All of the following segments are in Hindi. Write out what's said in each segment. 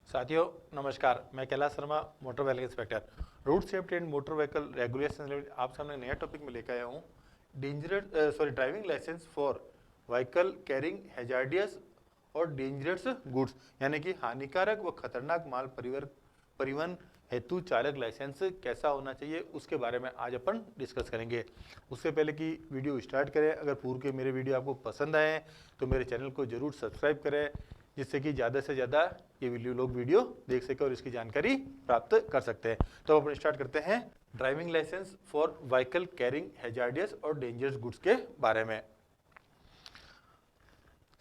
साथियों नमस्कार, मैं Kailash Sharma, motor vehicle inspector. Road safety and motor vehicle regulation आप सामने नया टॉपिक में लेकर आया हूँ। Driving licence for vehicle carrying hazardous और डेंजरस गुड्स, यानी कि हानिकारक व खतरनाक माल परिवहन हेतु चालक लाइसेंस कैसा होना चाहिए उसके बारे में आज अपन डिस्कस करेंगे। उससे पहले कि वीडियो स्टार्ट करें, अगर पूर्व के मेरे वीडियो आपको पसंद आए तो मेरे चैनल को जरूर सब्सक्राइब करें, जिससे कि ज़्यादा से ज़्यादा ये लोग वीडियो देख सके और इसकी जानकारी प्राप्त कर सकते हैं। तो अपन स्टार्ट करते हैं driving licence for vehicle carrying hazardous और डेंजरस गुड्स के बारे में।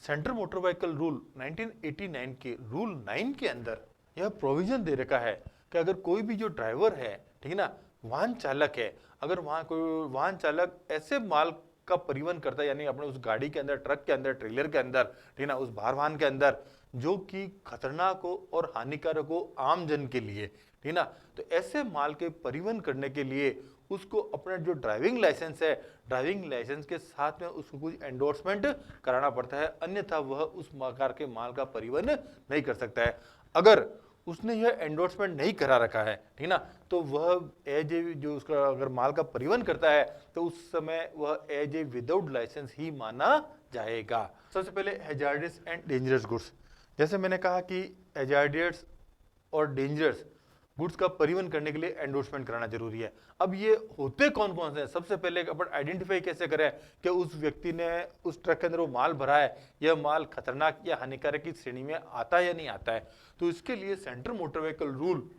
सेंट्रल मोटर व्हीकल रूल 1989 के रूल 9 के अंदर यह प्रोविजन दे रखा है कि अगर कोई भी जो ड्राइवर है, ठीक है ना, वाहन चालक है, अगर वहाँ कोई वाहन चालक ऐसे माल का परिवहन करता है, यानी अपने उस गाड़ी के अंदर, ट्रक के अंदर, ट्रेलर के अंदर, ठीक है ना, उस भार वाहन के अंदर, जो कि खतरनाक हो और हानिकारक हो आम जन के लिए, ठीक है ना, तो ऐसे माल के परिवहन करने के लिए उसको अपना जो ड्राइविंग लाइसेंस है, ड्राइविंग लाइसेंस के साथ में उसको कुछ एंडोर्समेंट कराना पड़ता है, अन्यथा वह उस प्रकार के माल का परिवहन नहीं कर सकता है। अगर उसने यह एंडोर्समेंट नहीं करा रखा है, ठीक ना, तो वह एज ए जो उसका अगर माल का परिवहन करता है तो उस समय वह एज ए विदाउट लाइसेंस ही माना जाएगा। सबसे पहले हैजार्डियस एंड डेंजरस गुड्स, जैसे मैंने कहा कि हैजार्डियस और डेंजरस गुड्स का परिवहन करने के लिए एंडोर्समेंट कराना जरूरी है। अब ये होते कौन कौन से हैं, सबसे पहले अपन आइडेंटिफाई कैसे करें कि उस व्यक्ति ने उस ट्रक के अंदर वो माल भरा है, यह माल खतरनाक या हानिकारक की श्रेणी में आता है या नहीं आता है। तो इसके लिए सेंट्रल मोटर व्हीकल रूल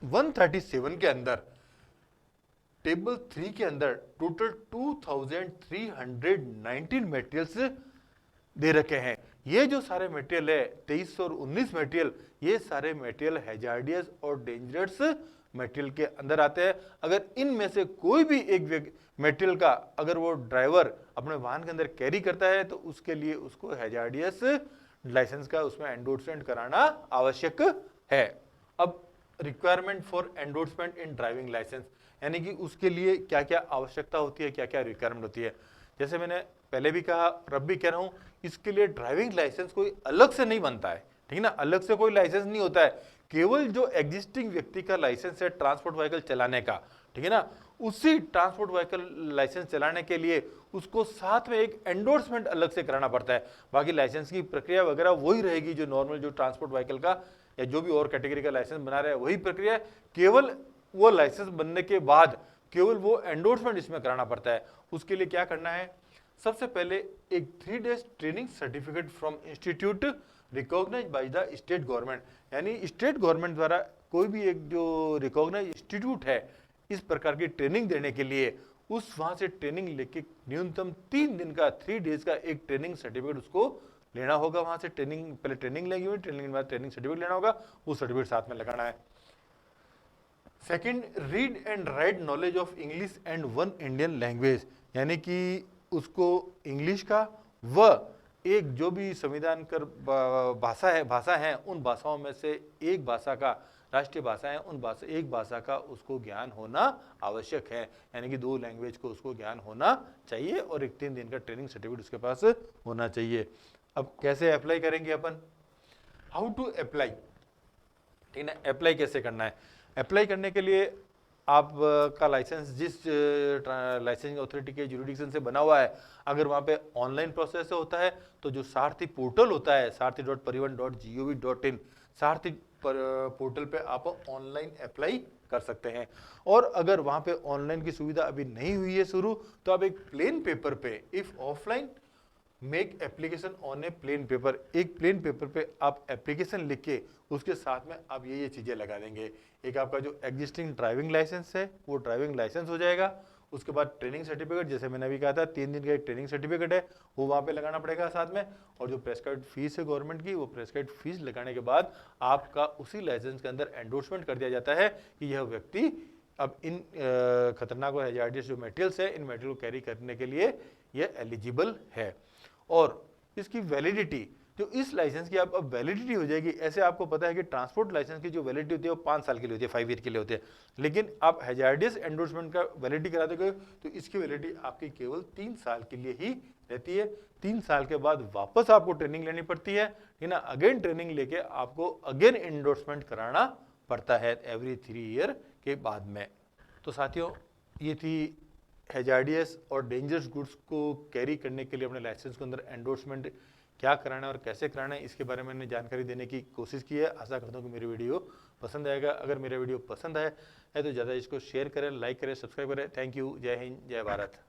137 के अंदर टेबल 3 के अंदर टोटल 2319 मटेरियल्स दे रखे हैं। ये जो सारे मटेरियल है 23 और 19 मटेरियल, ये सारे मटेरियल हैजार्डियस और डेंजरस मटेरियल के अंदर आते हैं। अगर इनमें से कोई भी एक मटेरियल का अगर वो ड्राइवर अपने वाहन के अंदर कैरी करता है तो उसके लिए उसको हैजार्डियस लाइसेंस का उसमें एंडोर्समेंट कराना आवश्यक है। अब requirement for endorsement in driving licence, यानी कि उसके लिए क्या क्या आवश्यकता होती है, क्या क्या रिक्वायरमेंट होती है। जैसे मैंने पहले भी कहा, अब भी कह रहा हूं, इसके लिए ड्राइविंग लाइसेंस कोई अलग से नहीं बनता है, ठीक है ना, अलग से कोई लाइसेंस नहीं होता है। केवल जो एग्जिस्टिंग व्यक्ति का लाइसेंस है ट्रांसपोर्ट व्हीकल चलाने का, ठीक है ना, उसी ट्रांसपोर्ट व्हीकल लाइसेंस चलाने के लिए उसको साथ में एक एंडोर्समेंट अलग से कराना पड़ता है। बाकी लाइसेंस की प्रक्रिया वगैरह वही रहेगी जो नॉर्मल जो ट्रांसपोर्ट व्हीकल का या जो भी और कैटेगरी का लाइसेंस बना रहे हैं वही प्रक्रिया है। केवल वो लाइसेंस बनने के बाद केवल वो एंडोर्समेंट इसमें कराना पड़ता है। उसके लिए क्या करना है, सबसे पहले एक 3 days training certificate from institute recognise by the state government, यानी स्टेट गवर्नमेंट द्वारा कोई भी एक जो रिकॉग्नाइज इंस्टीट्यूट है इस प्रकार की ट्रेनिंग देने के लिए, उस वहां से ट्रेनिंग लेके न्यूनतम 3 दिन का 3 डेज का एक ट्रेनिंग सर्टिफिकेट उसको लेना होगा। वहां से ट्रेनिंग, पहले ट्रेनिंग लेगी हुई, ट्रेनिंग के बाद ट्रेनिंग सर्टिफिकेट लेना होगा, वो सर्टिफिकेट साथ में लगाना है। Second, read and right knowledge of English and 1 Indian language, यानी कि उसको इंग्लिश का व एक जो भी संविधान कर भाषा है उन भाषाओं में से एक भाषा का, राष्ट्रीय भाषा है उन एक भाषा का उसको ज्ञान होना आवश्यक है, यानी कि 2 लैंग्वेज को उसको ज्ञान होना चाहिए और एक 3 दिन का ट्रेनिंग सर्टिफिकेट उसके पास होना चाहिए। अब कैसे अप्लाई करेंगे अपन, हाउ टू अप्लाई, ठीक है, अप्लाई कैसे करना है। अप्लाई करने के लिए आप का लाइसेंस जिस लाइसेंसिंग अथॉरिटी के जुरिडिक्शन से बना हुआ है, अगर वहाँ पे ऑनलाइन प्रोसेस से होता है तो जो सारथी पोर्टल होता है सारथी.परिवहन.gov.in, सारथी पोर्टल पे आप ऑनलाइन अप्लाई कर सकते हैं। और अगर वहाँ पे ऑनलाइन की सुविधा अभी नहीं हुई है शुरू, तो आप एक प्लेन पेपर पे, if offline make application on A plain paper, एक प्लेन पेपर पे आप एप्लीकेशन लिख के उसके साथ में आप ये चीजें लगा देंगे। एक आपका जो एग्जिस्टिंग ड्राइविंग लाइसेंस है वो ड्राइविंग लाइसेंस हो जाएगा, उसके बाद ट्रेनिंग सर्टिफिकेट, जैसे मैंने अभी कहा था 3 दिन का एक ट्रेनिंग सर्टिफिकेट है वो वहाँ पे लगाना पड़ेगा साथ में, और जो प्रेस्क्राइब्ड फीस है गवर्नमेंट की, वो प्रेस्क्राइब्ड फीस लगाने के बाद आपका उसी लाइसेंस के अंदर एंडोर्समेंट कर दिया जाता है कि यह व्यक्ति अब इन खतरनाक और हैजार्डियस जो मटेरियल्स है इन मटेरियल को कैरी करने के लिए यह एलिजिबल है। और इसकी वैलिडिटी, जो इस लाइसेंस की अब वैलिडिटी हो जाएगी। ऐसे आपको पता है कि ट्रांसपोर्ट लाइसेंस की जो वैलिडिटी होती है वो 5 साल के लिए होती है, 5 ईयर के लिए होती है, लेकिन आप हैजार्डियस एंडोर्समेंट का वैलिडिटी करा दोगे तो इसकी वैलिडिटी आपकी केवल 3 साल के लिए ही रहती है। 3 साल के बाद वापस आपको ट्रेनिंग लेनी पड़ती है ना, अगेन ट्रेनिंग लेके आपको अगेन एंडोर्समेंट कराना पड़ता है एवरी 3 ईयर के बाद में। तो साथियों, ये थी हैजार्डियस और डेंजरस गुड्स को कैरी करने के लिए अपने लाइसेंस के अंदर एंडोर्समेंट क्या कराना है और कैसे कराना है, इसके बारे में मैंने जानकारी देने की कोशिश की है। आशा करता हूँ कि मेरी वीडियो पसंद आएगा। अगर मेरा वीडियो पसंद आए है तो ज़्यादा इसको शेयर करें, लाइक करें, सब्सक्राइब करें। Thank you. जय हिंद, जय भारत।